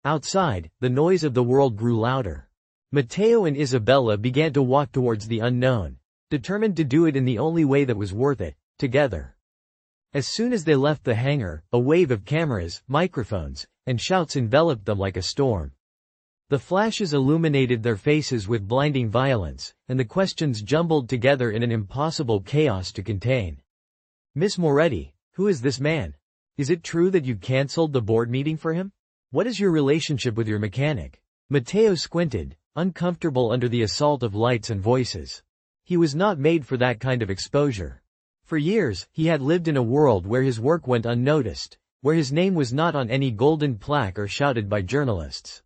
Outside, the noise of the world grew louder. Matteo and Isabella began to walk towards the unknown, determined to do it in the only way that was worth it, together. As soon as they left the hangar, a wave of cameras, microphones, and shouts enveloped them like a storm. The flashes illuminated their faces with blinding violence, and the questions jumbled together in an impossible chaos to contain. "Miss Moretti, who is this man? Is it true that you cancelled the board meeting for him? What is your relationship with your mechanic?" Matteo squinted, uncomfortable under the assault of lights and voices. He was not made for that kind of exposure. For years, he had lived in a world where his work went unnoticed, where his name was not on any golden plaque or shouted by journalists.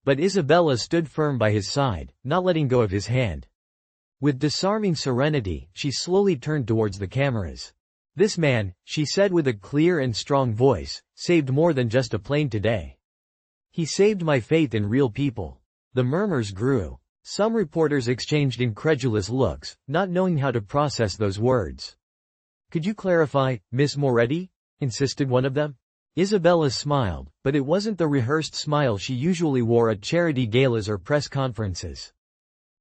But Isabella stood firm by his side, not letting go of his hand. With disarming serenity, she slowly turned towards the cameras. "This man," she said with a clear and strong voice, "saved more than just a plane today. He saved my faith in real people." The murmurs grew. Some reporters exchanged incredulous looks, not knowing how to process those words. "Could you clarify, Miss Moretti?" insisted one of them. Isabella smiled, but it wasn't the rehearsed smile she usually wore at charity galas or press conferences.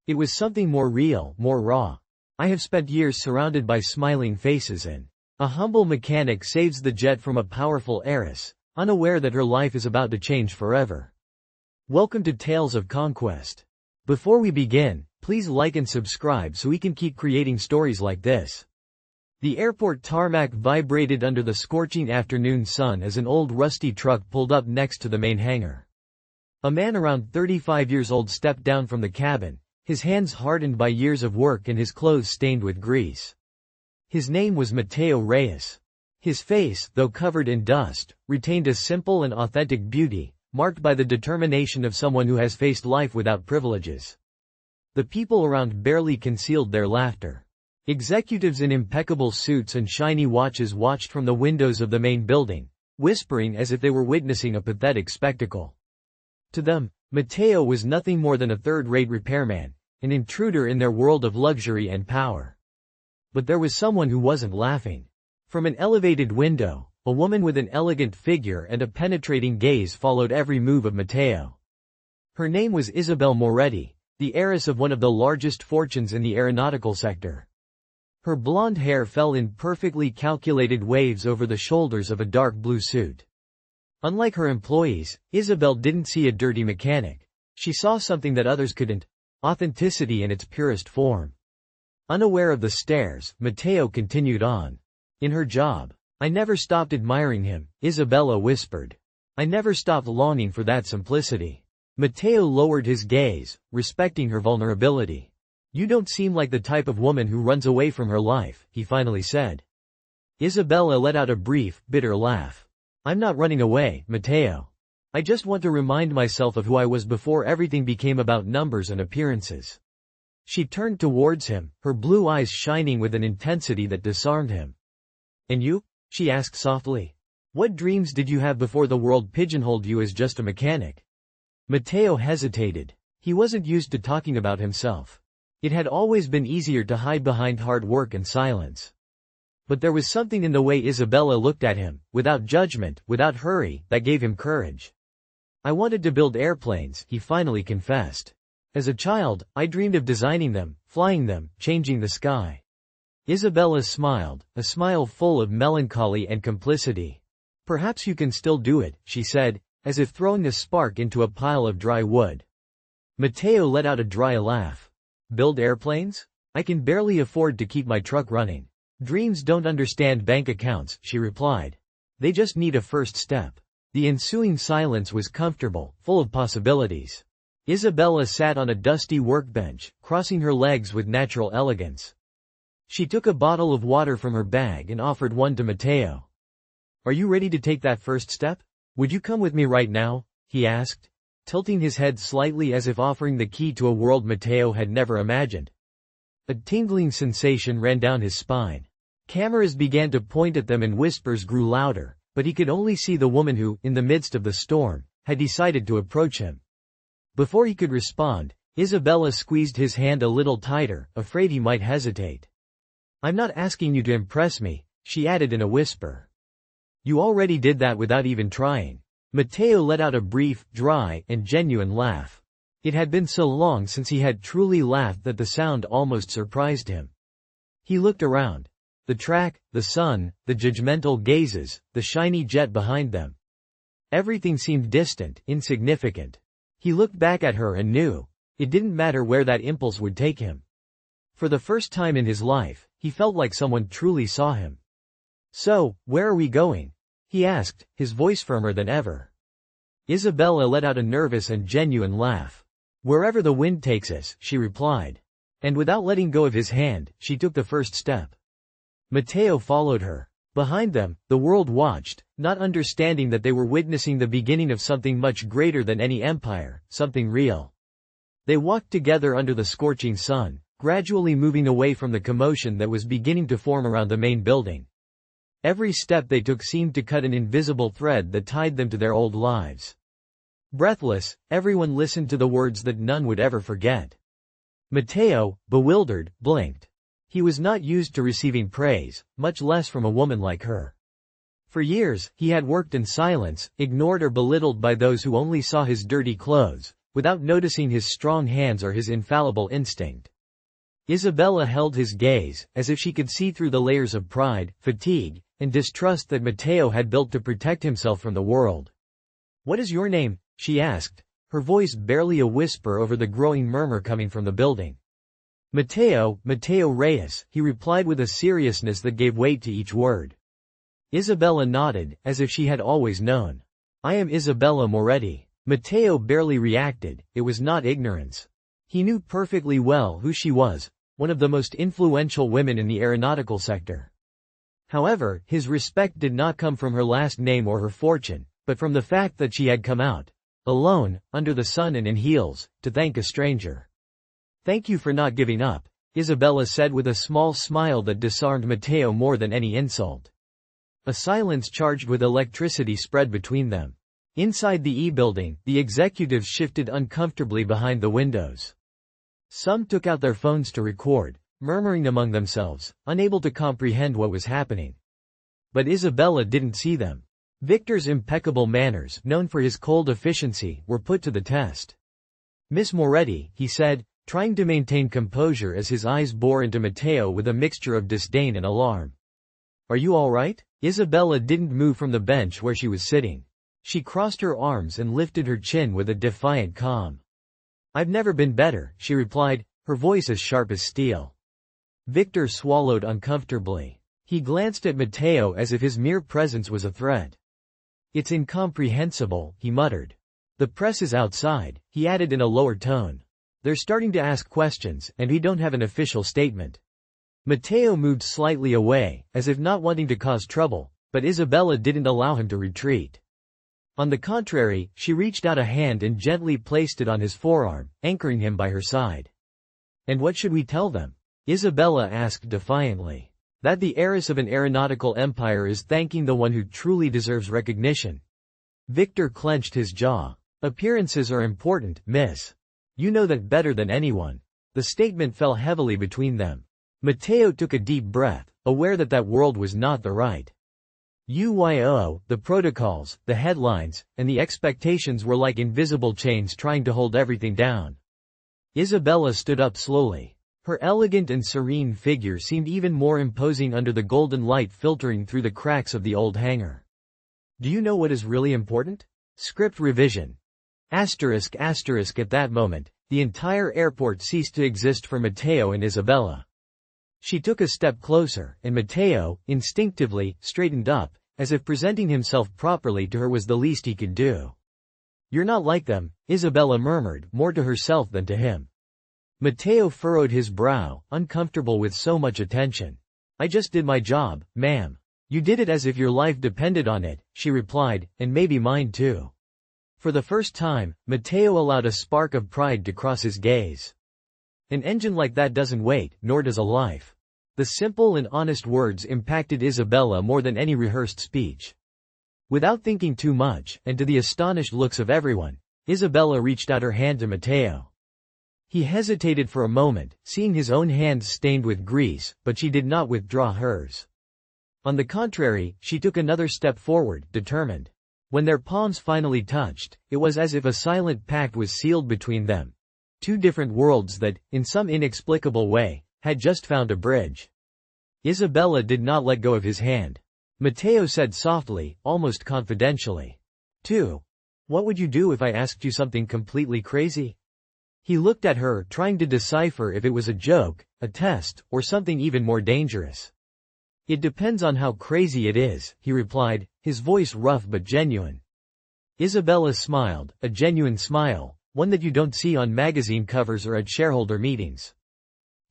It was something more real, more raw. "I have spent years surrounded by smiling faces and a humble mechanic saves the jet from a powerful heiress, unaware that her life is about to change forever. Welcome to Tales of Conquest. Before we begin, please like and subscribe so we can keep creating stories like this." The airport tarmac vibrated under the scorching afternoon sun as an old rusty truck pulled up next to the main hangar. A man around 35 years old stepped down from the cabin, his hands hardened by years of work and his clothes stained with grease. His name was Matteo Reyes. His face, though covered in dust, retained a simple and authentic beauty, marked by the determination of someone who has faced life without privileges. The people around barely concealed their laughter. Executives in impeccable suits and shiny watches watched from the windows of the main building, whispering as if they were witnessing a pathetic spectacle. To them, Matteo was nothing more than a third-rate repairman, an intruder in their world of luxury and power. But there was someone who wasn't laughing. From an elevated window, a woman with an elegant figure and a penetrating gaze followed every move of Matteo. Her name was Isabel Moretti, the heiress of one of the largest fortunes in the aeronautical sector. Her blonde hair fell in perfectly calculated waves over the shoulders of a dark blue suit. Unlike her employees, Isabel didn't see a dirty mechanic. She saw something that others couldn't: authenticity in its purest form. Unaware of the stares, Matteo continued on. In her job, "I never stopped admiring him," Isabella whispered. "I never stopped longing for that simplicity." Matteo lowered his gaze, respecting her vulnerability. "You don't seem like the type of woman who runs away from her life," he finally said. Isabella let out a brief, bitter laugh. "I'm not running away, Matteo. I just want to remind myself of who I was before everything became about numbers and appearances." She turned towards him, her blue eyes shining with an intensity that disarmed him. "And you?" she asked softly. "What dreams did you have before the world pigeonholed you as just a mechanic?" Matteo hesitated. He wasn't used to talking about himself. It had always been easier to hide behind hard work and silence. But there was something in the way Isabella looked at him, without judgment, without hurry, that gave him courage. "I wanted to build airplanes," he finally confessed. "As a child, I dreamed of designing them, flying them, changing the sky." Isabella smiled, a smile full of melancholy and complicity. "Perhaps you can still do it," she said, as if throwing a spark into a pile of dry wood. Matteo let out a dry laugh. "Build airplanes? I can barely afford to keep my truck running." "Dreams don't understand bank accounts," she replied. "They just need a first step." The ensuing silence was comfortable, full of possibilities. Isabella sat on a dusty workbench, crossing her legs with natural elegance. She took a bottle of water from her bag and offered one to Matteo. "Are you ready to take that first step? Would you come with me right now?" he asked, tilting his head slightly as if offering the key to a world Matteo had never imagined. A tingling sensation ran down his spine. Cameras began to point at them and whispers grew louder, but he could only see the woman who, in the midst of the storm, had decided to approach him. Before he could respond, Isabella squeezed his hand a little tighter, afraid he might hesitate. "I'm not asking you to impress me," she added in a whisper. "You already did that without even trying." Matteo let out a brief, dry, and genuine laugh. It had been so long since he had truly laughed that the sound almost surprised him. He looked around. The track, the sun, the judgmental gazes, the shiny jet behind them. Everything seemed distant, insignificant. He looked back at her and knew. It didn't matter where that impulse would take him. For the first time in his life, he felt like someone truly saw him. "So, where are we going?" he asked, his voice firmer than ever. Isabella let out a nervous and genuine laugh. "Wherever the wind takes us," she replied. And without letting go of his hand, she took the first step. Matteo followed her. Behind them, the world watched, not understanding that they were witnessing the beginning of something much greater than any empire, something real. They walked together under the scorching sun, gradually moving away from the commotion that was beginning to form around the main building. Every step they took seemed to cut an invisible thread that tied them to their old lives. Breathless, everyone listened to the words that none would ever forget. Matteo, bewildered, blinked. He was not used to receiving praise, much less from a woman like her. For years, he had worked in silence, ignored or belittled by those who only saw his dirty clothes, without noticing his strong hands or his infallible instinct. Isabella held his gaze, as if she could see through the layers of pride, fatigue, and distrust that Matteo had built to protect himself from the world. "What is your name?" she asked, her voice barely a whisper over the growing murmur coming from the building. Matteo Reyes," he replied with a seriousness that gave weight to each word. Isabella nodded, as if she had always known. "I am Isabella Moretti." Matteo barely reacted. It was not ignorance. He knew perfectly well who she was, one of the most influential women in the aeronautical sector. However, his respect did not come from her last name or her fortune, but from the fact that she had come out, alone, under the sun and in heels, to thank a stranger. "Thank you for not giving up," Isabella said with a small smile that disarmed Matteo more than any insult. A silence charged with electricity spread between them. Inside the E-building, the executives shifted uncomfortably behind the windows. Some took out their phones to record, murmuring among themselves, unable to comprehend what was happening. But Isabella didn't see them. Victor's impeccable manners, known for his cold efficiency, were put to the test. "Miss Moretti," he said, trying to maintain composure as his eyes bore into Matteo with a mixture of disdain and alarm. "Are you all right?" Isabella didn't move from the bench where she was sitting. She crossed her arms and lifted her chin with a defiant calm. "I've never been better," she replied, her voice as sharp as steel. Victor swallowed uncomfortably. He glanced at Matteo as if his mere presence was a threat. "It's incomprehensible," he muttered. "The press is outside," he added in a lower tone. "They're starting to ask questions, and we don't have an official statement." Matteo moved slightly away, as if not wanting to cause trouble, but Isabella didn't allow him to retreat. On the contrary, she reached out a hand and gently placed it on his forearm, anchoring him by her side. "And what should we tell them?" Isabella asked defiantly. "That the heiress of an aeronautical empire is thanking the one who truly deserves recognition." Victor clenched his jaw. "Appearances are important, miss. You know that better than anyone." The statement fell heavily between them. Matteo took a deep breath, aware that that world was not the right. The protocols, the headlines, and the expectations were like invisible chains trying to hold everything down. Isabella stood up slowly. Her elegant and serene figure seemed even more imposing under the golden light filtering through the cracks of the old hangar. "Do you know what is really important?" Script revision. At that moment, the entire airport ceased to exist for Matteo and Isabella. She took a step closer, and Matteo, instinctively, straightened up, as if presenting himself properly to her was the least he could do. "You're not like them," Isabella murmured, more to herself than to him. Matteo furrowed his brow, uncomfortable with so much attention. "I just did my job, ma'am." "You did it as if your life depended on it," she replied, "and maybe mine too." For the first time, Matteo allowed a spark of pride to cross his gaze. "An engine like that doesn't wait, nor does a life." The simple and honest words impacted Isabella more than any rehearsed speech. Without thinking too much, and to the astonished looks of everyone, Isabella reached out her hand to Matteo. He hesitated for a moment, seeing his own hands stained with grease, but she did not withdraw hers. On the contrary, she took another step forward, determined. When their palms finally touched, it was as if a silent pact was sealed between them. Two different worlds that, in some inexplicable way, had just found a bridge. Isabella did not let go of his hand. Matteo said softly, almost confidentially. What would you do if I asked you something completely crazy? He looked at her, trying to decipher if it was a joke, a test, or something even more dangerous. It depends on how crazy it is, he replied, his voice rough but genuine. Isabella smiled, a genuine smile, one that you don't see on magazine covers or at shareholder meetings.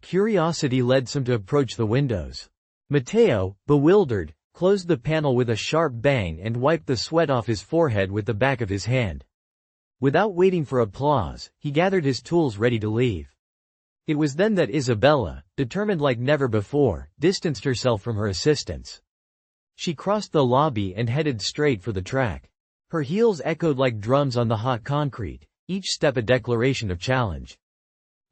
Curiosity led some to approach the windows. Matteo, bewildered, closed the panel with a sharp bang and wiped the sweat off his forehead with the back of his hand. Without waiting for applause, he gathered his tools ready to leave. It was then that Isabella, determined like never before, distanced herself from her assistants. She crossed the lobby and headed straight for the track. Her heels echoed like drums on the hot concrete, each step a declaration of challenge.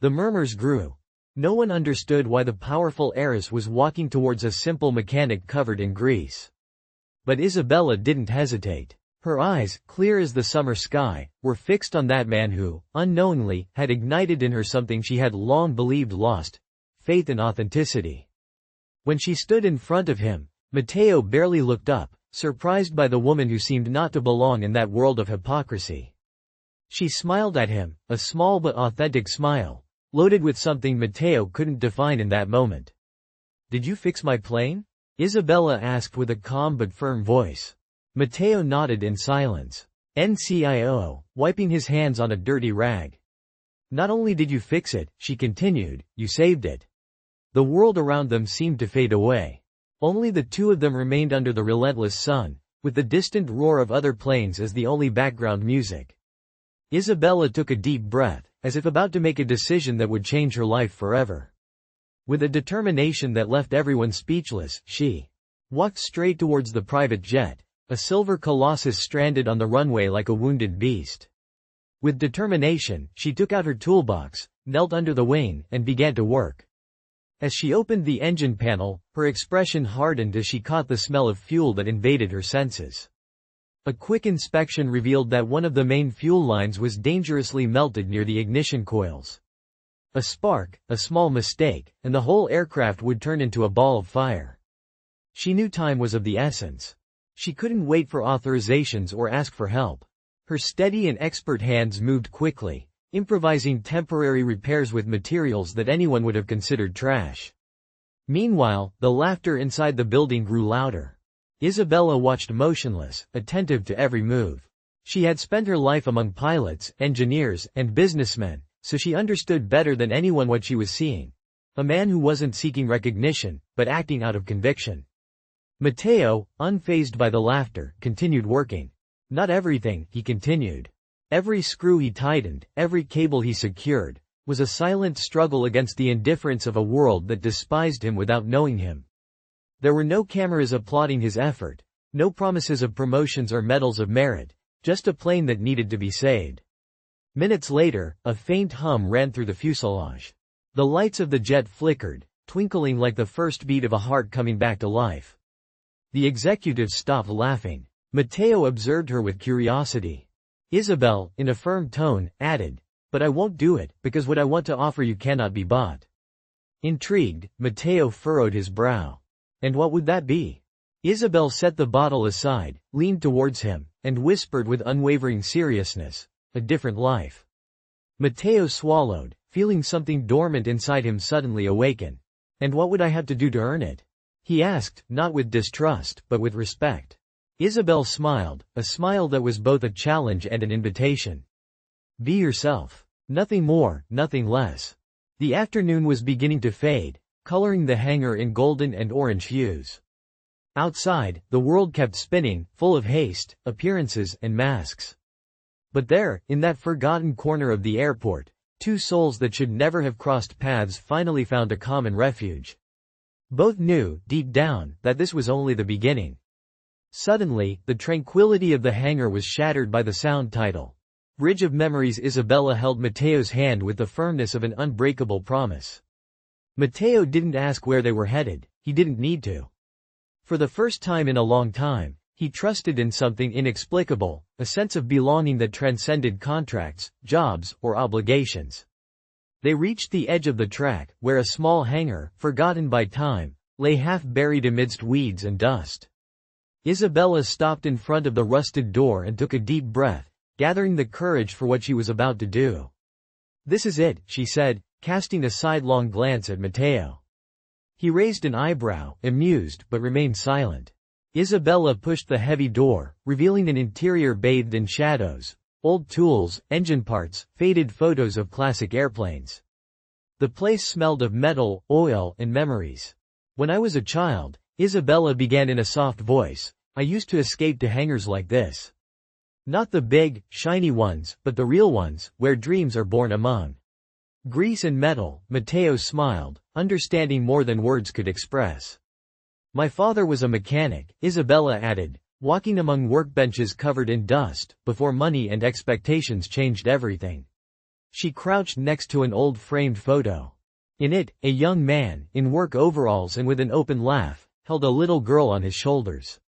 The murmurs grew. No one understood why the powerful heiress was walking towards a simple mechanic covered in grease. But Isabella didn't hesitate. Her eyes, clear as the summer sky, were fixed on that man who, unknowingly, had ignited in her something she had long believed lost: faith and authenticity. When she stood in front of him, Matteo barely looked up, surprised by the woman who seemed not to belong in that world of hypocrisy. She smiled at him, a small but authentic smile, loaded with something Matteo couldn't define in that moment. "Did you fix my plane?" Isabella asked with a calm but firm voice. Matteo nodded in silence. NCIO, wiping his hands on a dirty rag. "Not only did you fix it," she continued, "you saved it." The world around them seemed to fade away. Only the two of them remained under the relentless sun, with the distant roar of other planes as the only background music. Isabella took a deep breath, as if about to make a decision that would change her life forever. With a determination that left everyone speechless, she walked straight towards the private jet, a silver colossus stranded on the runway like a wounded beast. With determination, she took out her toolbox, knelt under the wing, and began to work. As she opened the engine panel, her expression hardened as she caught the smell of fuel that invaded her senses. A quick inspection revealed that one of the main fuel lines was dangerously melted near the ignition coils. A spark, a small mistake, and the whole aircraft would turn into a ball of fire. She knew time was of the essence. She couldn't wait for authorizations or ask for help. Her steady and expert hands moved quickly, improvising temporary repairs with materials that anyone would have considered trash. Meanwhile, the laughter inside the building grew louder. Isabella watched motionless, attentive to every move. She had spent her life among pilots, engineers, and businessmen, so she understood better than anyone what she was seeing. A man who wasn't seeking recognition, but acting out of conviction. Matteo, unfazed by the laughter, continued working. Not everything, he continued. Every screw he tightened, every cable he secured, was a silent struggle against the indifference of a world that despised him without knowing him. There were no cameras applauding his effort, no promises of promotions or medals of merit, just a plane that needed to be saved. Minutes later, a faint hum ran through the fuselage. The lights of the jet flickered, twinkling like the first beat of a heart coming back to life. The executive stopped laughing. Matteo observed her with curiosity. Isabel, in a firm tone, added, "But I won't do it, because what I want to offer you cannot be bought." Intrigued, Matteo furrowed his brow. "And what would that be?" Isabel set the bottle aside, leaned towards him, and whispered with unwavering seriousness, "A different life." Matteo swallowed, feeling something dormant inside him suddenly awaken. "And what would I have to do to earn it?" he asked, not with distrust, but with respect. Isabel smiled, a smile that was both a challenge and an invitation. "Be yourself. Nothing more, nothing less." The afternoon was beginning to fade, coloring the hangar in golden and orange hues. Outside, the world kept spinning, full of haste, appearances, and masks. But there, in that forgotten corner of the airport, two souls that should never have crossed paths finally found a common refuge. Both knew, deep down, that this was only the beginning. Suddenly, the tranquility of the hangar was shattered by the sound title. Bridge of Memories. Isabella held Matteo's hand with the firmness of an unbreakable promise. Matteo didn't ask where they were headed, he didn't need to. For the first time in a long time, He trusted in something inexplicable, a sense of belonging that transcended contracts, jobs, or obligations. They reached the edge of the track, where a small hangar, forgotten by time, lay half-buried amidst weeds and dust. Isabella stopped in front of the rusted door and took a deep breath, gathering the courage for what she was about to do. "This is it," she said, casting a sidelong glance at Matteo. He raised an eyebrow, amused, but remained silent. Isabella pushed the heavy door, revealing an interior bathed in shadows, old tools, engine parts, faded photos of classic airplanes. The place smelled of metal, oil, and memories. "When I was a child," Isabella began in a soft voice, "I used to escape to hangars like this. Not the big, shiny ones, but the real ones, where dreams are born among grease and metal." Matteo smiled, understanding more than words could express. "My father was a mechanic," Isabella added, "walking among workbenches covered in dust, before money and expectations changed everything." She crouched next to an old framed photo. In it, a young man, in work overalls and with an open laugh, held a little girl on his shoulders.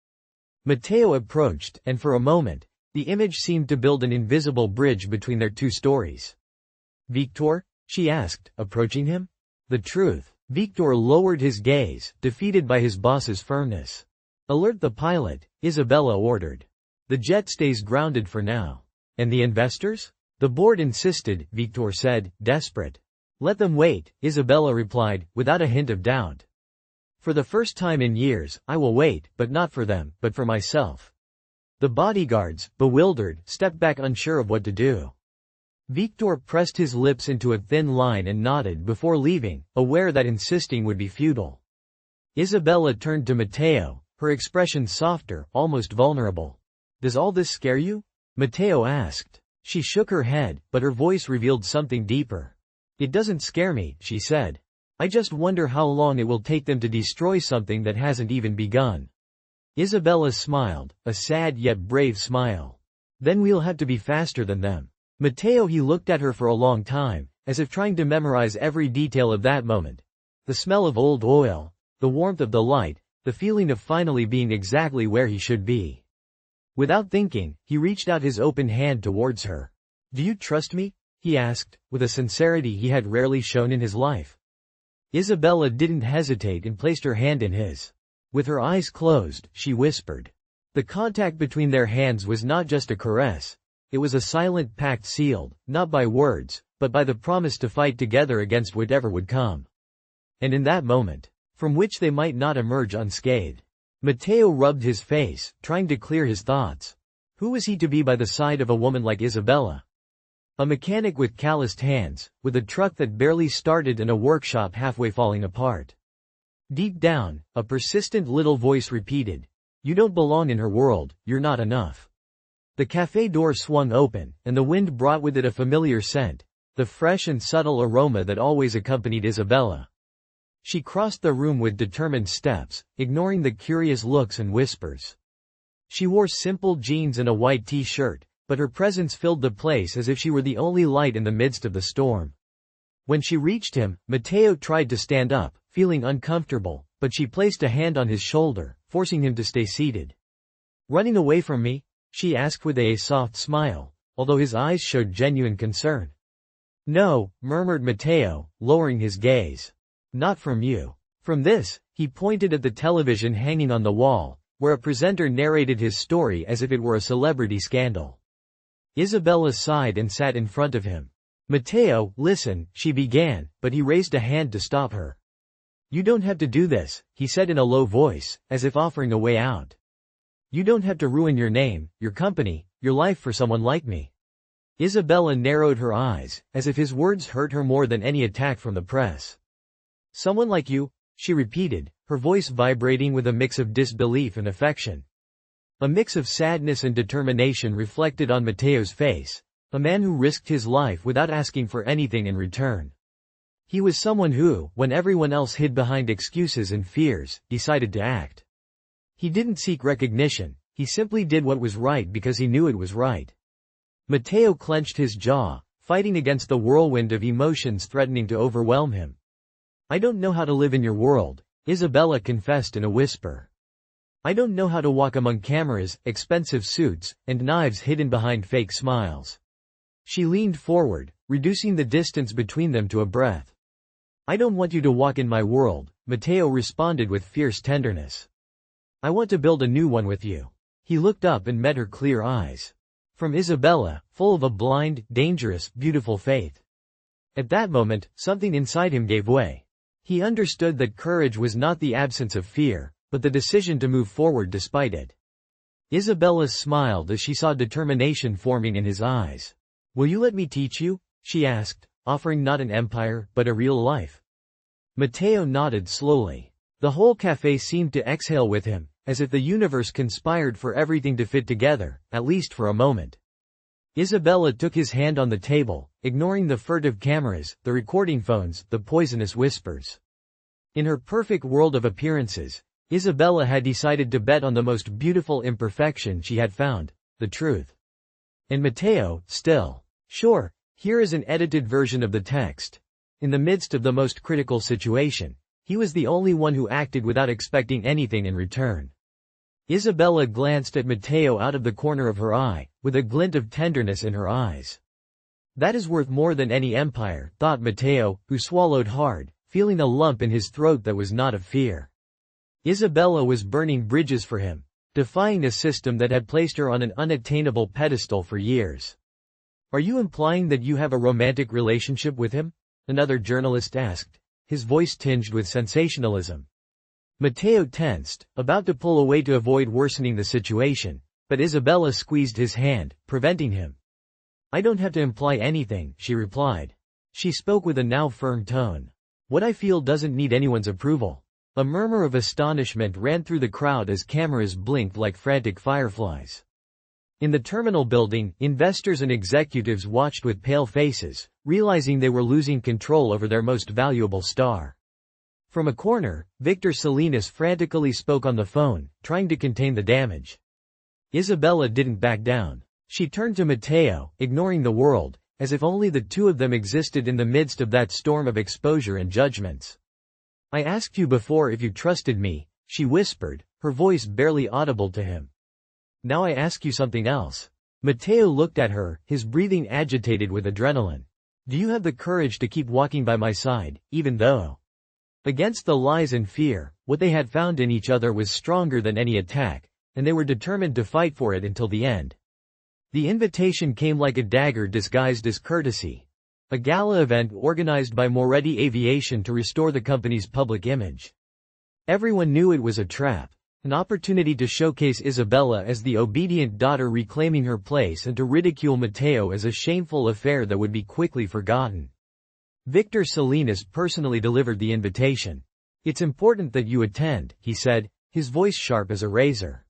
Matteo approached, and for a moment, the image seemed to build an invisible bridge between their two stories. "Victor?" she asked, approaching him. "The truth." Victor lowered his gaze, defeated by his boss's firmness. "Alert the pilot," Isabella ordered. "The jet stays grounded for now." "And the investors?" "The board insisted," Victor said, desperate. "Let them wait," Isabella replied, without a hint of doubt. "For the first time in years, I will wait, but not for them, but for myself." The bodyguards, bewildered, stepped back unsure of what to do. Victor pressed his lips into a thin line and nodded before leaving, aware that insisting would be futile. Isabella turned to Matteo, her expression softer, almost vulnerable. "Does all this scare you?" Matteo asked. She shook her head, but her voice revealed something deeper. "It doesn't scare me," she said. "I just wonder how long it will take them to destroy something that hasn't even begun." Isabella smiled, a sad yet brave smile. "Then we'll have to be faster than them." Matteo he looked at her for a long time, as if trying to memorize every detail of that moment. The smell of old oil, the warmth of the light, the feeling of finally being exactly where he should be. Without thinking, he reached out his open hand towards her. "Do you trust me?" he asked, with a sincerity he had rarely shown in his life. Isabella didn't hesitate and placed her hand in his. With her eyes closed, she whispered. The contact between their hands was not just a caress. It was a silent pact sealed, not by words, but by the promise to fight together against whatever would come. And in that moment, from which they might not emerge unscathed, Matteo rubbed his face, trying to clear his thoughts. Who was he to be by the side of a woman like Isabella? A mechanic with calloused hands, with a truck that barely started and a workshop halfway falling apart. Deep down, a persistent little voice repeated, "You don't belong in her world, you're not enough." The cafe door swung open, and the wind brought with it a familiar scent, the fresh and subtle aroma that always accompanied Isabella. She crossed the room with determined steps, ignoring the curious looks and whispers. She wore simple jeans and a white t-shirt, but her presence filled the place as if she were the only light in the midst of the storm. When she reached him, Matteo tried to stand up, feeling uncomfortable, but she placed a hand on his shoulder, forcing him to stay seated. "Running away from me?" she asked with a soft smile, although his eyes showed genuine concern. "No," murmured Matteo, lowering his gaze. "Not from you." From this, he pointed at the television hanging on the wall, where a presenter narrated his story as if it were a celebrity scandal. Isabella sighed and sat in front of him. "Matteo, listen," she began, but he raised a hand to stop her. "You don't have to do this," he said in a low voice, as if offering a way out. "You don't have to ruin your name, your company, your life for someone like me." Isabella narrowed her eyes, as if his words hurt her more than any attack from the press. "Someone like you?" she repeated, her voice vibrating with a mix of disbelief and affection. A mix of sadness and determination reflected on Matteo's face, a man who risked his life without asking for anything in return. He was someone who, when everyone else hid behind excuses and fears, decided to act. He didn't seek recognition, he simply did what was right because he knew it was right. Matteo clenched his jaw, fighting against the whirlwind of emotions threatening to overwhelm him. "I don't know how to live in your world," Isabella confessed in a whisper. I don't know how to walk among cameras, expensive suits, and knives hidden behind fake smiles. She leaned forward, reducing the distance between them to a breath. I don't want you to walk in my world, Matteo responded with fierce tenderness. I want to build a new one with you. He looked up and met her clear eyes. From Isabella, full of a blind, dangerous, beautiful faith. At that moment, something inside him gave way. He understood that courage was not the absence of fear, but the decision to move forward despite it. Isabella smiled as she saw determination forming in his eyes. Will you let me teach you? She asked, offering not an empire, but a real life. Matteo nodded slowly. The whole café seemed to exhale with him, as if the universe conspired for everything to fit together, at least for a moment. Isabella took his hand on the table, ignoring the furtive cameras, the recording phones, the poisonous whispers. In her perfect world of appearances, Isabella had decided to bet on the most beautiful imperfection she had found, the truth. And Matteo, still. Sure, here is an edited version of the text. In the midst of the most critical situation, he was the only one who acted without expecting anything in return. Isabella glanced at Matteo out of the corner of her eye, with a glint of tenderness in her eyes. That is worth more than any empire, thought Matteo, who swallowed hard, feeling a lump in his throat that was not of fear. Isabella was burning bridges for him, defying a system that had placed her on an unattainable pedestal for years. Are you implying that you have a romantic relationship with him? Another journalist asked, his voice tinged with sensationalism. Matteo tensed, about to pull away to avoid worsening the situation, but Isabella squeezed his hand, preventing him. I don't have to imply anything, she replied. She spoke with a now firm tone. What I feel doesn't need anyone's approval. A murmur of astonishment ran through the crowd as cameras blinked like frantic fireflies. In the terminal building, investors and executives watched with pale faces, realizing they were losing control over their most valuable star. From a corner, Victor Salinas frantically spoke on the phone, trying to contain the damage. Isabella didn't back down. She turned to Matteo, ignoring the world, as if only the two of them existed in the midst of that storm of exposure and judgments. I asked you before if you trusted me, she whispered, her voice barely audible to him. Now I ask you something else. Matteo looked at her, his breathing agitated with adrenaline. Do you have the courage to keep walking by my side, even though? Against the lies and fear, what they had found in each other was stronger than any attack, and they were determined to fight for it until the end. The invitation came like a dagger disguised as courtesy. A gala event organized by Moretti Aviation to restore the company's public image. Everyone knew it was a trap, an opportunity to showcase Isabella as the obedient daughter reclaiming her place and to ridicule Matteo as a shameful affair that would be quickly forgotten. Victor Salinas personally delivered the invitation. It's important that you attend, he said, his voice sharp as a razor.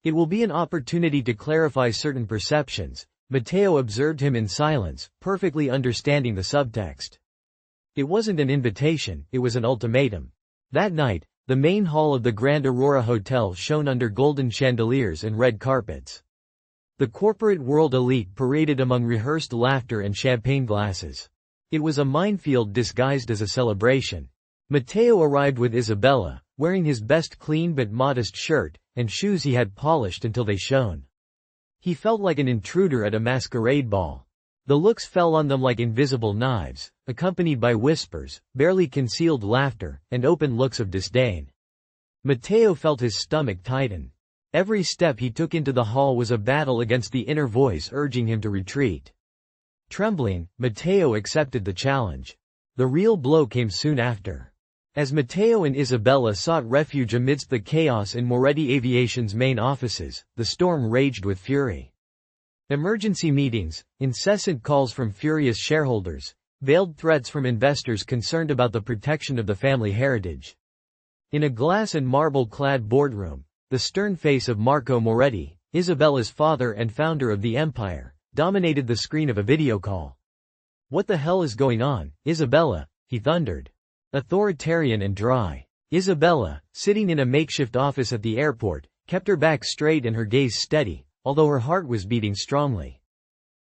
It will be an opportunity to clarify certain perceptions. Matteo observed him in silence, perfectly understanding the subtext. It wasn't an invitation, it was an ultimatum. That night, the main hall of the Grand Aurora Hotel shone under golden chandeliers and red carpets. The corporate world elite paraded among rehearsed laughter and champagne glasses. It was a minefield disguised as a celebration. Matteo arrived with Isabella, wearing his best clean but modest shirt, and shoes he had polished until they shone. He felt like an intruder at a masquerade ball. The looks fell on them like invisible knives, accompanied by whispers, barely concealed laughter, and open looks of disdain. Matteo felt his stomach tighten. Every step he took into the hall was a battle against the inner voice urging him to retreat. Trembling, Matteo accepted the challenge. The real blow came soon after. As Matteo and Isabella sought refuge amidst the chaos in Moretti Aviation's main offices, the storm raged with fury. Emergency meetings, incessant calls from furious shareholders, veiled threats from investors concerned about the protection of the family heritage. In a glass and marble-clad boardroom, the stern face of Marco Moretti, Isabella's father and founder of the empire, dominated the screen of a video call. What the hell is going on, Isabella? He thundered. Authoritarian and dry. Isabella, sitting in a makeshift office at the airport, kept her back straight and her gaze steady, although her heart was beating strongly.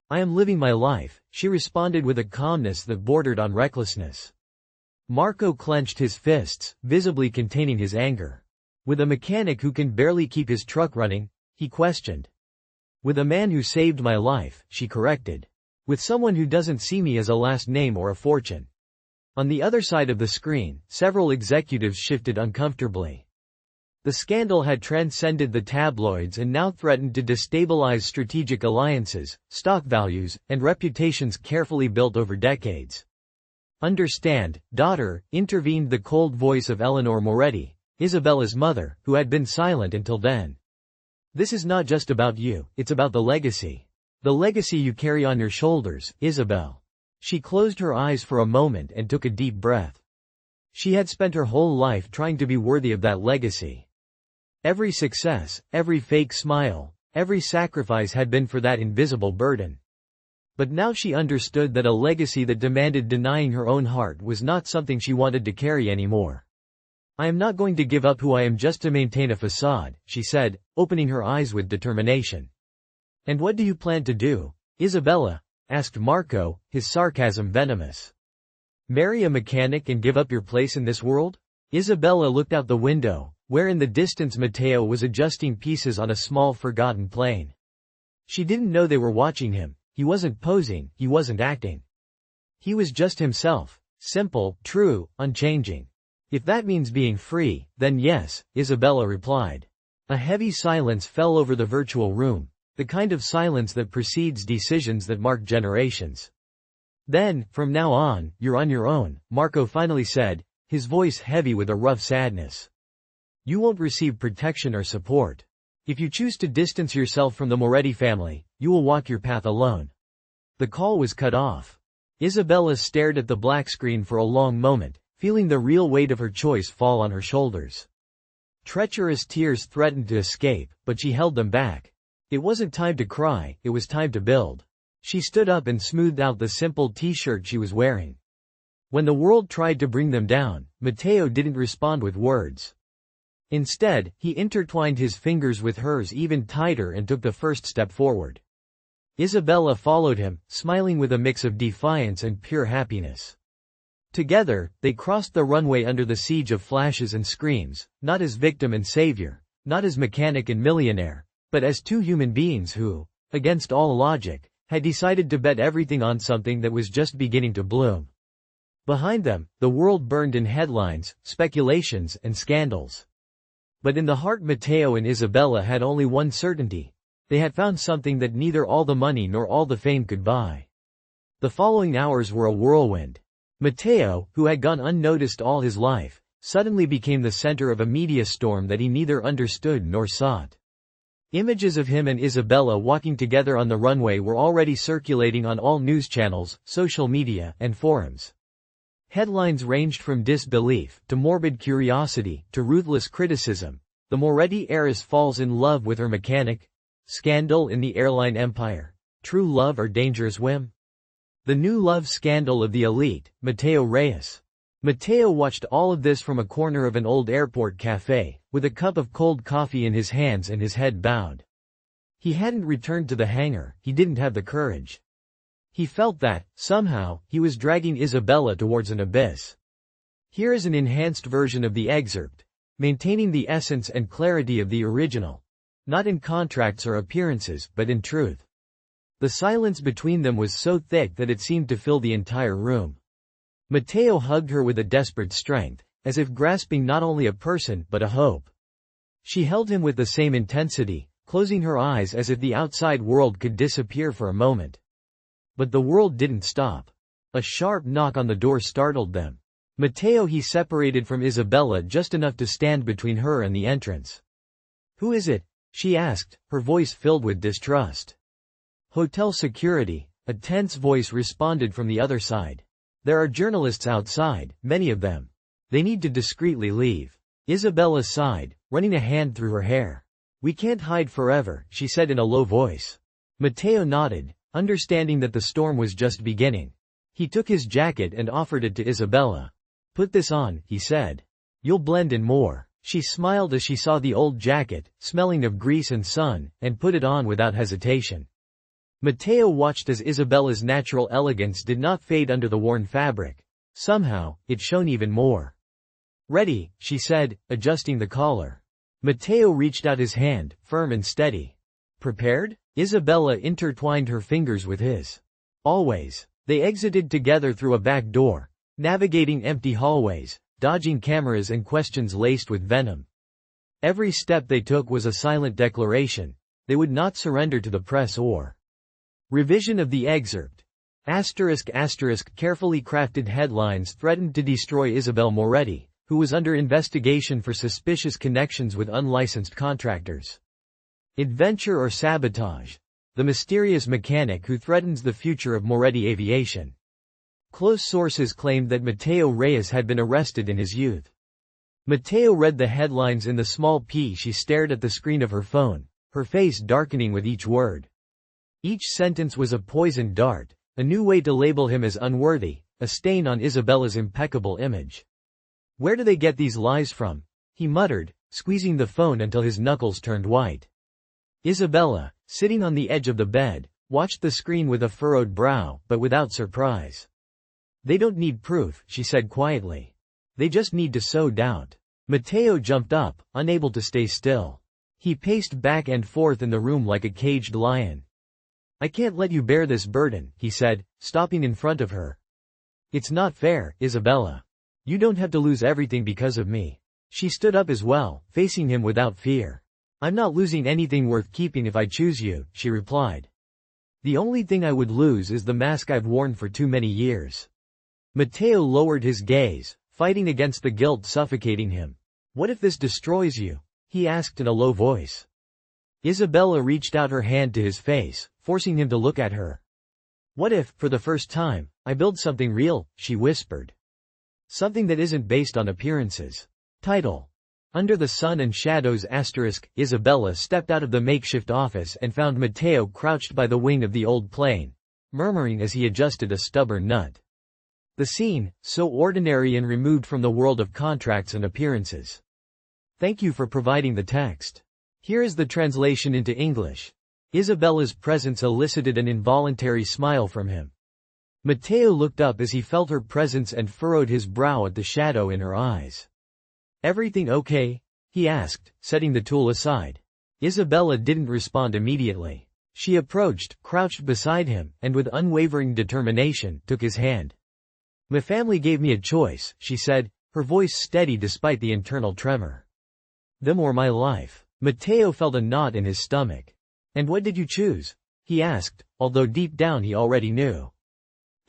I am living my life, she responded with a calmness that bordered on recklessness. Marco clenched his fists, visibly containing his anger. With a mechanic who can barely keep his truck running? He questioned. With a man who saved my life, she corrected. With someone who doesn't see me as a last name or a fortune. On the other side of the screen, several executives shifted uncomfortably. The scandal had transcended the tabloids and now threatened to destabilize strategic alliances, stock values, and reputations carefully built over decades. Understand, daughter, intervened the cold voice of Eleanor Moretti, Isabella's mother, who had been silent until then. This is not just about you, it's about the legacy. The legacy you carry on your shoulders, Isabel. She closed her eyes for a moment and took a deep breath. She had spent her whole life trying to be worthy of that legacy. Every success, every fake smile, every sacrifice had been for that invisible burden. But now she understood that a legacy that demanded denying her own heart was not something she wanted to carry anymore. I am not going to give up who I am just to maintain a facade, she said, opening her eyes with determination. And what do you plan to do, Isabella? Asked Marco, his sarcasm venomous. Marry a mechanic and give up your place in this world? Isabella looked out the window, where in the distance Matteo was adjusting pieces on a small forgotten plane. She didn't know they were watching him. He wasn't posing, he wasn't acting. He was just himself, simple, true, unchanging. If that means being free, then yes, Isabella replied. A heavy silence fell over the virtual room, the kind of silence that precedes decisions that mark generations. Then, from now on, you're on your own, Marco finally said, his voice heavy with a rough sadness. You won't receive protection or support. If you choose to distance yourself from the Moretti family, you will walk your path alone. The call was cut off. Isabella stared at the black screen for a long moment, feeling the real weight of her choice fall on her shoulders. Treacherous tears threatened to escape, but she held them back. It wasn't time to cry, it was time to build. She stood up and smoothed out the simple t-shirt she was wearing. When the world tried to bring them down, Matteo didn't respond with words. Instead, he intertwined his fingers with hers even tighter and took the first step forward. Isabella followed him, smiling with a mix of defiance and pure happiness. Together, they crossed the runway under the siege of flashes and screams, not as victim and savior, not as mechanic and millionaire, but as two human beings who, against all logic, had decided to bet everything on something that was just beginning to bloom. Behind them, the world burned in headlines, speculations, and scandals. But in the heart Matteo and Isabella had only one certainty. They had found something that neither all the money nor all the fame could buy. The following hours were a whirlwind. Matteo, who had gone unnoticed all his life, suddenly became the center of a media storm that he neither understood nor sought. Images of him and Isabella walking together on the runway were already circulating on all news channels, social media, and forums. Headlines ranged from disbelief, to morbid curiosity, to ruthless criticism. The Moretti heiress falls in love with her mechanic. Scandal in the airline empire. True love or dangerous whim? The new love scandal of the elite, Matteo Reyes. Matteo watched all of this from a corner of an old airport cafe, with a cup of cold coffee in his hands and his head bowed. He hadn't returned to the hangar, he didn't have the courage. He felt that, somehow, he was dragging Isabella towards an abyss. Here is an enhanced version of the excerpt, maintaining the essence and clarity of the original. Not in contracts or appearances, but in truth. The silence between them was so thick that it seemed to fill the entire room. Matteo hugged her with a desperate strength, as if grasping not only a person but a hope. She held him with the same intensity, closing her eyes as if the outside world could disappear for a moment. But the world didn't stop. A sharp knock on the door startled them. Matteo he separated from Isabella just enough to stand between her and the entrance. "Who is it?" she asked, her voice filled with distrust. "Hotel security," a tense voice responded from the other side. "There are journalists outside, many of them. They need to discreetly leave." Isabella sighed, running a hand through her hair. "We can't hide forever," she said in a low voice. Matteo nodded, understanding that the storm was just beginning. He took his jacket and offered it to Isabella. "Put this on," he said. "You'll blend in more." She smiled as she saw the old jacket, smelling of grease and sun, and put it on without hesitation. Matteo watched as Isabella's natural elegance did not fade under the worn fabric. Somehow, it shone even more. "Ready," she said, adjusting the collar. Matteo reached out his hand, firm and steady. Prepared? Isabella intertwined her fingers with his. Always. They exited together through a back door, navigating empty hallways, dodging cameras and questions laced with venom. Every step they took was a silent declaration. They would not surrender to the press or revision of the excerpt. Carefully crafted headlines threatened to destroy Isabel Moretti, who was under investigation for suspicious connections with unlicensed contractors. Adventure or sabotage. The mysterious mechanic who threatens the future of Moretti Aviation. Close sources claimed that Matteo Reyes had been arrested in his youth. Matteo read the headlines in the small p. She stared at the screen of her phone, her face darkening with each word. Each sentence was a poisoned dart, a new way to label him as unworthy, a stain on Isabella's impeccable image. Where do they get these lies from? He muttered, squeezing the phone until his knuckles turned white. Isabella, sitting on the edge of the bed, watched the screen with a furrowed brow, but without surprise. They don't need proof, she said quietly. They just need to sow doubt. Matteo jumped up, unable to stay still. He paced back and forth in the room like a caged lion. I can't let you bear this burden, he said, stopping in front of her. It's not fair, Isabella. You don't have to lose everything because of me. She stood up as well, facing him without fear. I'm not losing anything worth keeping if I choose you, she replied. The only thing I would lose is the mask I've worn for too many years. Matteo lowered his gaze, fighting against the guilt suffocating him. What if this destroys you? He asked in a low voice. Isabella reached out her hand to his face, forcing him to look at her. What if, for the first time, I build something real, she whispered. Something that isn't based on appearances. Title. Under the Sun and Shadows *. Isabella stepped out of the makeshift office and found Matteo crouched by the wing of the old plane, murmuring as he adjusted a stubborn nut. The scene, so ordinary and removed from the world of contracts and appearances. Thank you for providing the text. Here is the translation into English. Isabella's presence elicited an involuntary smile from him. Matteo looked up as he felt her presence and furrowed his brow at the shadow in her eyes. Everything okay? He asked, setting the tool aside. Isabella didn't respond immediately. She approached, crouched beside him, and with unwavering determination, took his hand. My family gave me a choice, she said, her voice steady despite the internal tremor. Them or my life. Matteo felt a knot in his stomach. And what did you choose? He asked, although deep down he already knew.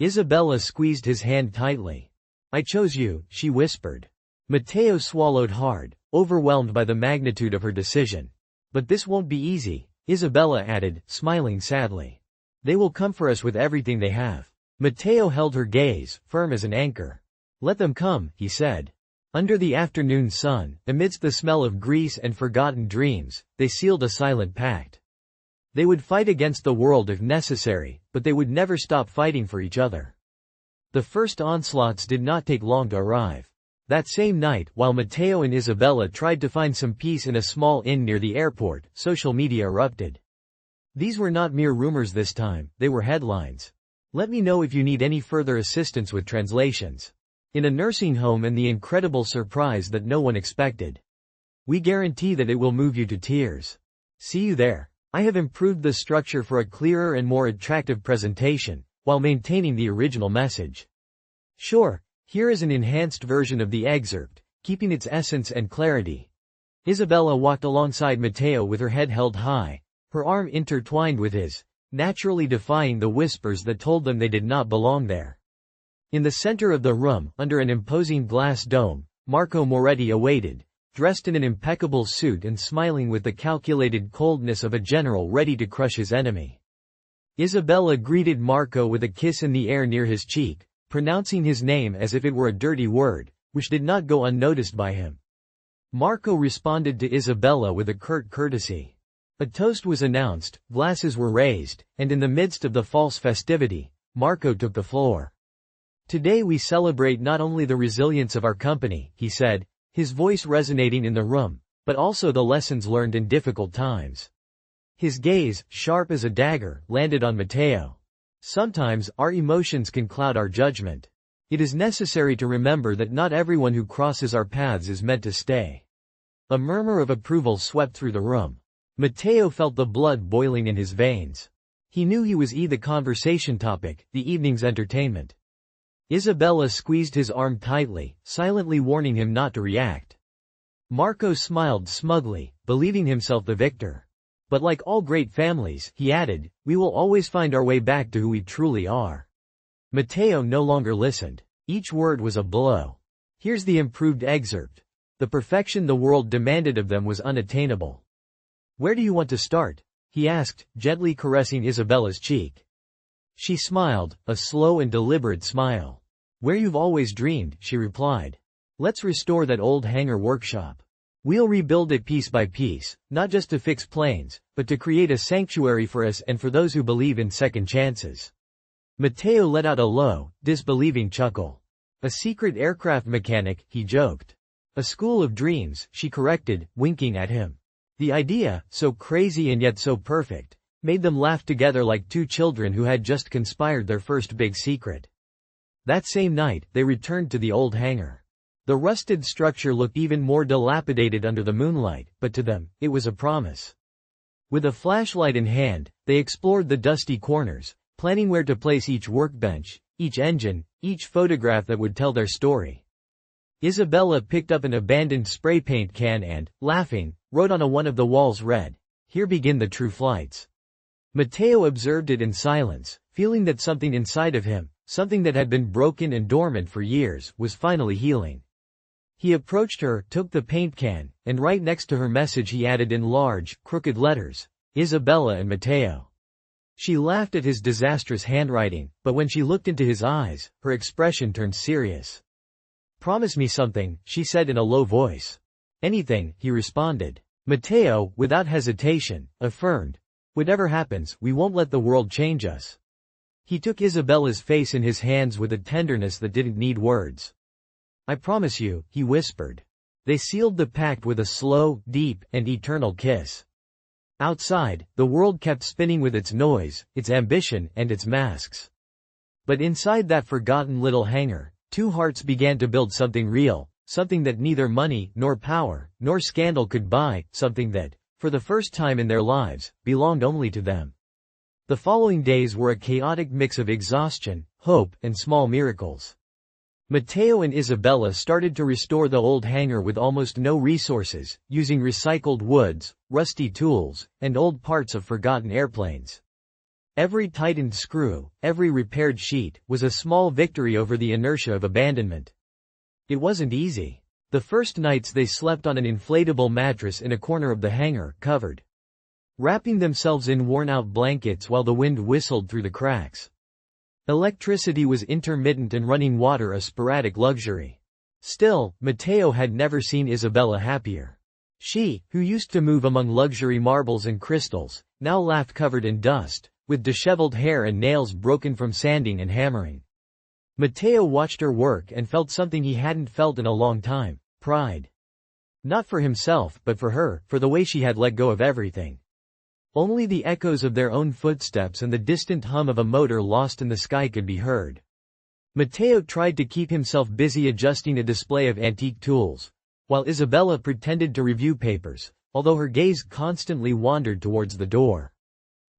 Isabella squeezed his hand tightly. I chose you, she whispered. Matteo swallowed hard, overwhelmed by the magnitude of her decision. But this won't be easy, Isabella added, smiling sadly. They will come for us with everything they have. Matteo held her gaze, firm as an anchor. Let them come, he said. Under the afternoon sun, amidst the smell of grease and forgotten dreams, they sealed a silent pact. They would fight against the world if necessary, but they would never stop fighting for each other. The first onslaughts did not take long to arrive. That same night, while Matteo and Isabella tried to find some peace in a small inn near the airport, social media erupted. These were not mere rumors this time, they were headlines. Let me know if you need any further assistance with translations. In a nursing home and the incredible surprise that no one expected. We guarantee that it will move you to tears. See you there. I have improved the structure for a clearer and more attractive presentation, while maintaining the original message. Sure. Here is an enhanced version of the excerpt, keeping its essence and clarity. Isabella walked alongside Matteo with her head held high, her arm intertwined with his, naturally defying the whispers that told them they did not belong there. In the center of the room, under an imposing glass dome, Marco Moretti awaited, dressed in an impeccable suit and smiling with the calculated coldness of a general ready to crush his enemy. Isabella greeted Marco with a kiss in the air near his cheek, pronouncing his name as if it were a dirty word, which did not go unnoticed by him. Marco responded to Isabella with a curt courtesy. A toast was announced, glasses were raised, and in the midst of the false festivity, Marco took the floor. Today we celebrate not only the resilience of our company, he said, his voice resonating in the room, but also the lessons learned in difficult times. His gaze, sharp as a dagger, landed on Matteo. Sometimes, our emotions can cloud our judgment. It is necessary to remember that not everyone who crosses our paths is meant to stay. A murmur of approval swept through the room. Matteo felt the blood boiling in his veins. He knew he was the conversation topic, the evening's entertainment. Isabella squeezed his arm tightly, silently warning him not to react. Marco smiled smugly, believing himself the victor. But like all great families, he added, we will always find our way back to who we truly are. Matteo no longer listened. Each word was a blow. Here's the improved excerpt. The perfection the world demanded of them was unattainable. Where do you want to start? He asked, gently caressing Isabella's cheek. She smiled, a slow and deliberate smile. Where you've always dreamed, she replied. Let's restore that old hangar workshop. We'll rebuild it piece by piece, not just to fix planes, but to create a sanctuary for us and for those who believe in second chances. Matteo let out a low, disbelieving chuckle. A secret aircraft mechanic, he joked. A school of dreams, she corrected, winking at him. The idea, so crazy and yet so perfect, made them laugh together like two children who had just conspired their first big secret. That same night, they returned to the old hangar. The rusted structure looked even more dilapidated under the moonlight, but to them, it was a promise. With a flashlight in hand, they explored the dusty corners, planning where to place each workbench, each engine, each photograph that would tell their story. Isabella picked up an abandoned spray paint can and, laughing, wrote on one of the walls read, "Here begin the true flights." Matteo observed it in silence, feeling that something inside of him, something that had been broken and dormant for years, was finally healing. He approached her, took the paint can, and right next to her message he added in large, crooked letters, "Isabella and Matteo." She laughed at his disastrous handwriting, but when she looked into his eyes, her expression turned serious. "Promise me something," she said in a low voice. "Anything," he responded. Matteo, without hesitation, affirmed, "Whatever happens, we won't let the world change us." He took Isabella's face in his hands with a tenderness that didn't need words. "I promise you," he whispered. They sealed the pact with a slow, deep, and eternal kiss. Outside, the world kept spinning with its noise, its ambition, and its masks. But inside that forgotten little hangar, two hearts began to build something real, something that neither money, nor power, nor scandal could buy, something that, for the first time in their lives, belonged only to them. The following days were a chaotic mix of exhaustion, hope, and small miracles. Matteo and Isabella started to restore the old hangar with almost no resources, using recycled woods, rusty tools, and old parts of forgotten airplanes. Every tightened screw, every repaired sheet, was a small victory over the inertia of abandonment. It wasn't easy. The first nights they slept on an inflatable mattress in a corner of the hangar, covered, wrapping themselves in worn-out blankets while the wind whistled through the cracks. Electricity was intermittent and running water a sporadic luxury. Still, Matteo had never seen Isabella happier. She, who used to move among luxury marbles and crystals, now laughed covered in dust, with disheveled hair and nails broken from sanding and hammering. Matteo watched her work and felt something he hadn't felt in a long time, pride. Not for himself, but for her, for the way she had let go of everything. Only the echoes of their own footsteps and the distant hum of a motor lost in the sky could be heard. Matteo tried to keep himself busy adjusting a display of antique tools, while Isabella pretended to review papers, although her gaze constantly wandered towards the door.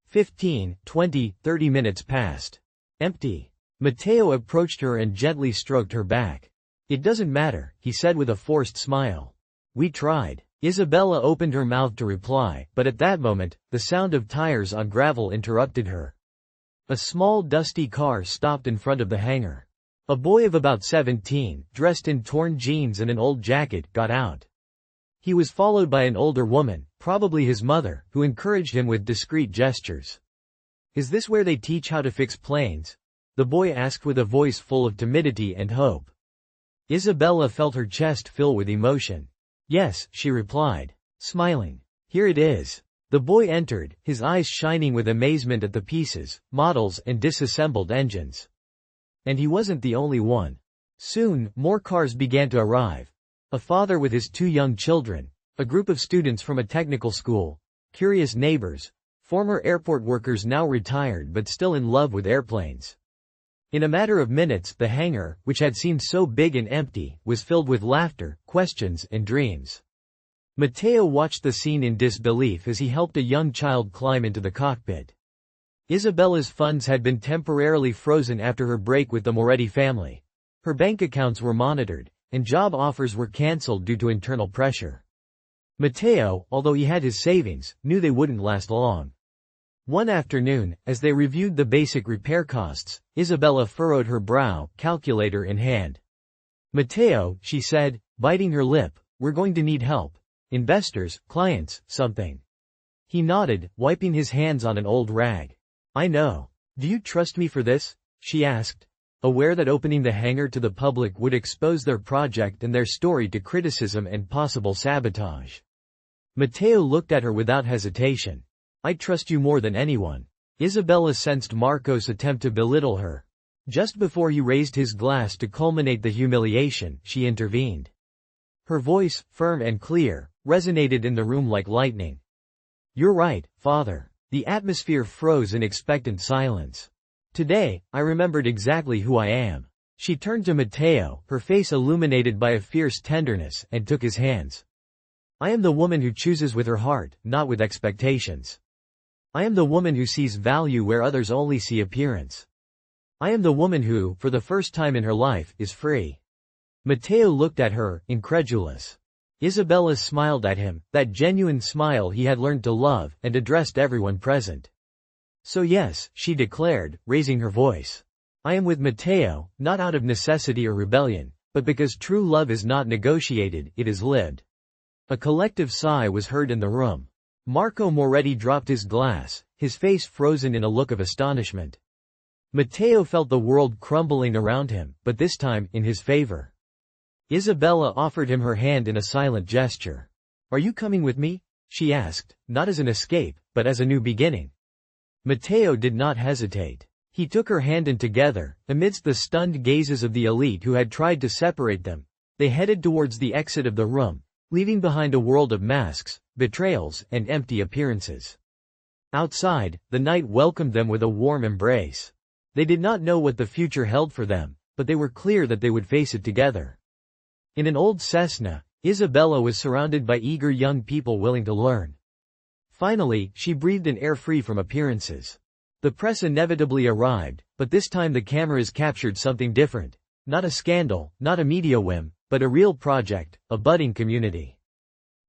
15, 20, 30 minutes passed. Empty. Matteo approached her and gently stroked her back. "It doesn't matter," he said with a forced smile. "We tried." Isabella opened her mouth to reply, but at that moment, the sound of tires on gravel interrupted her. A small dusty car stopped in front of the hangar. A boy of about 17, dressed in torn jeans and an old jacket, got out. He was followed by an older woman, probably his mother, who encouraged him with discreet gestures. "Is this where they teach how to fix planes?" the boy asked with a voice full of timidity and hope. Isabella felt her chest fill with emotion. "Yes," she replied, smiling. "Here it is." The boy entered, his eyes shining with amazement at the pieces, models, and disassembled engines. And he wasn't the only one. Soon, more cars began to arrive. A father with his two young children, a group of students from a technical school, curious neighbors, former airport workers now retired but still in love with airplanes. In a matter of minutes, the hangar, which had seemed so big and empty, was filled with laughter, questions, and dreams. Matteo watched the scene in disbelief as he helped a young child climb into the cockpit. Isabella's funds had been temporarily frozen after her break with the Moretti family. Her bank accounts were monitored, and job offers were cancelled due to internal pressure. Matteo, although he had his savings, knew they wouldn't last long. One afternoon, as they reviewed the basic repair costs, Isabella furrowed her brow, calculator in hand. "Matteo," she said, biting her lip, "we're going to need help. Investors, clients, something." He nodded, wiping his hands on an old rag. "I know. Do you trust me for this?" she asked, aware that opening the hangar to the public would expose their project and their story to criticism and possible sabotage. Matteo looked at her without hesitation. "I trust you more than anyone." Isabella sensed Marco's attempt to belittle her. Just before he raised his glass to culminate the humiliation, she intervened. Her voice, firm and clear, resonated in the room like lightning. "You're right, Father." The atmosphere froze in expectant silence. "Today, I remembered exactly who I am." She turned to Matteo, her face illuminated by a fierce tenderness, and took his hands. "I am the woman who chooses with her heart, not with expectations. I am the woman who sees value where others only see appearance. I am the woman who, for the first time in her life, is free." Matteo looked at her, incredulous. Isabella smiled at him, that genuine smile he had learned to love, and addressed everyone present. "So yes," she declared, raising her voice. "I am with Matteo, not out of necessity or rebellion, but because true love is not negotiated, it is lived." A collective sigh was heard in the room. Marco Moretti dropped his glass, his face frozen in a look of astonishment. Matteo felt the world crumbling around him, but this time, in his favor. Isabella offered him her hand in a silent gesture. "Are you coming with me?" she asked, not as an escape, but as a new beginning. Matteo did not hesitate. He took her hand and together, amidst the stunned gazes of the elite who had tried to separate them, they headed towards the exit of the room, leaving behind a world of masks, betrayals, and empty appearances. Outside, the night welcomed them with a warm embrace. They did not know what the future held for them, but they were clear that they would face it together. In an old Cessna, Isabella was surrounded by eager young people willing to learn. Finally, she breathed an air free from appearances. The press inevitably arrived, but this time the cameras captured something different. Not a scandal, not a media whim, but a real project, a budding community.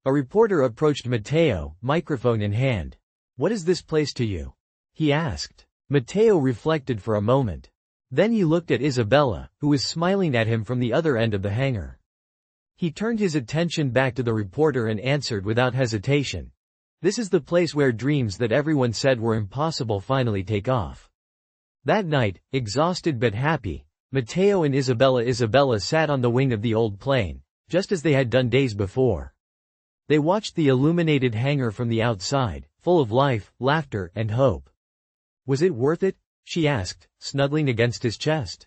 A reporter approached Matteo, microphone in hand. "What is this place to you?" he asked. Matteo reflected for a moment. Then he looked at Isabella, who was smiling at him from the other end of the hangar. He turned his attention back to the reporter and answered without hesitation. "This is the place where dreams that everyone said were impossible finally take off." That night, exhausted but happy, Matteo and Isabella sat on the wing of the old plane, just as they had done days before. They watched the illuminated hangar from the outside, full of life, laughter, and hope. "Was it worth it?" she asked, snuggling against his chest.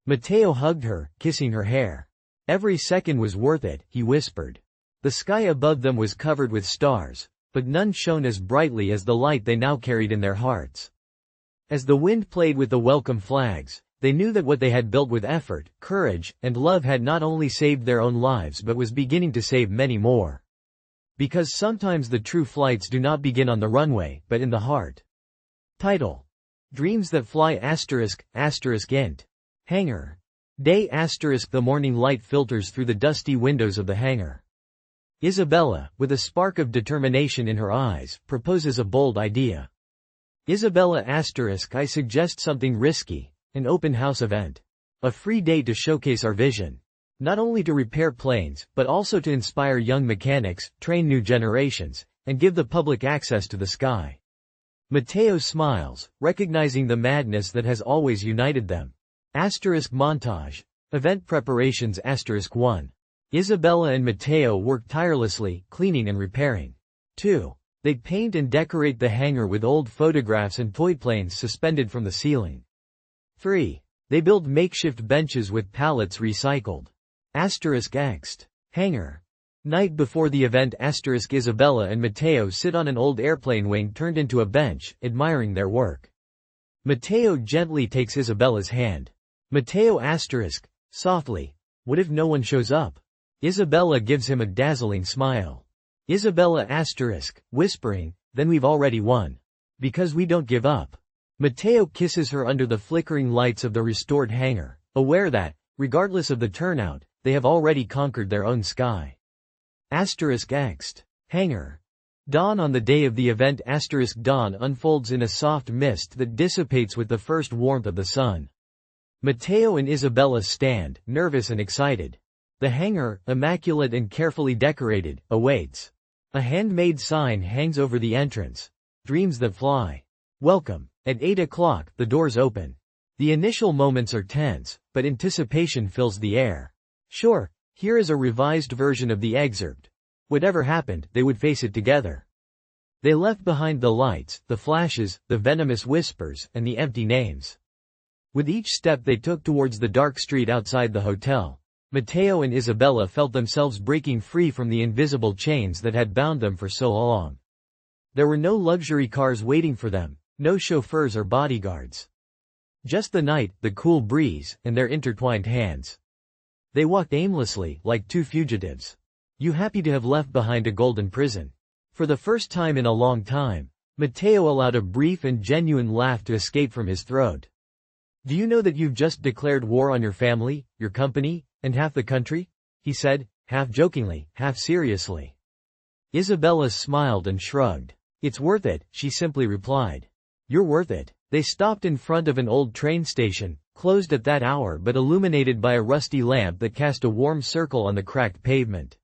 Matteo hugged her, kissing her hair. "Every second was worth it," he whispered. The sky above them was covered with stars, but none shone as brightly as the light they now carried in their hearts. As the wind played with the welcome flags, they knew that what they had built with effort, courage, and love had not only saved their own lives but was beginning to save many more. Because sometimes the true flights do not begin on the runway, but in the heart. Title: Dreams That Fly **** int. Hangar. Day ***. The morning light filters through the dusty windows of the hangar. Isabella, with a spark of determination in her eyes, proposes a bold idea. Isabella ***, I suggest something risky, an open house event. A free day to showcase our vision. Not only to repair planes, but also to inspire young mechanics, train new generations, and give the public access to the sky. Matteo smiles, recognizing the madness that has always united them. Montage. Event preparations *1. Isabella and Matteo work tirelessly, cleaning and repairing. 2. They paint and decorate the hangar with old photographs and toy planes suspended from the ceiling. 3. They build makeshift benches with pallets recycled. *Next. Hangar. Night before the event Isabella and Matteo sit on an old airplane wing turned into a bench, admiring their work. Matteo gently takes Isabella's hand. Matteo softly. What if no one shows up? Isabella gives him a dazzling smile. Isabella whispering, then we've already won. Because we don't give up. Matteo kisses her under the flickering lights of the restored hangar, aware that, regardless of the turnout, they have already conquered their own sky. X. Hangar. Dawn on the day of the event. Dawn unfolds in a soft mist that dissipates with the first warmth of the sun. Matteo and Isabella stand, nervous and excited. The hangar, immaculate and carefully decorated, awaits. A handmade sign hangs over the entrance. Dreams that fly. Welcome. At 8 o'clock, the doors open. The initial moments are tense, but anticipation fills the air. Sure, here is a revised version of the excerpt. Whatever happened, they would face it together. They left behind the lights, the flashes, the venomous whispers, and the empty names. With each step they took towards the dark street outside the hotel, Matteo and Isabella felt themselves breaking free from the invisible chains that had bound them for so long. There were no luxury cars waiting for them, no chauffeurs or bodyguards. Just the night, the cool breeze, and their intertwined hands. They walked aimlessly, like two fugitives. You happy to have left behind a golden prison? For the first time in a long time, Matteo allowed a brief and genuine laugh to escape from his throat. Do you know that you've just declared war on your family, your company, and half the country? He said, half jokingly, half seriously. Isabella smiled and shrugged. It's worth it, she simply replied. You're worth it. They stopped in front of an old train station, closed at that hour but illuminated by a rusty lamp that cast a warm circle on the cracked pavement.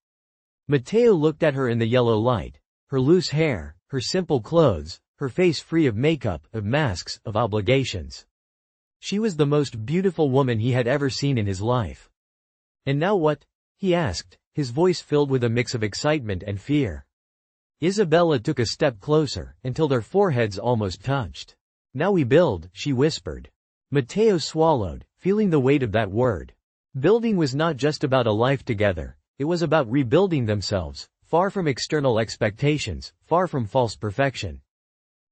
Matteo looked at her in the yellow light. Her loose hair, her simple clothes, her face free of makeup, of masks, of obligations. She was the most beautiful woman he had ever seen in his life. And now what? He asked, his voice filled with a mix of excitement and fear. Isabella took a step closer, until their foreheads almost touched. Now we build, she whispered. Matteo swallowed, feeling the weight of that word. Building was not just about a life together, it was about rebuilding themselves, far from external expectations, far from false perfection.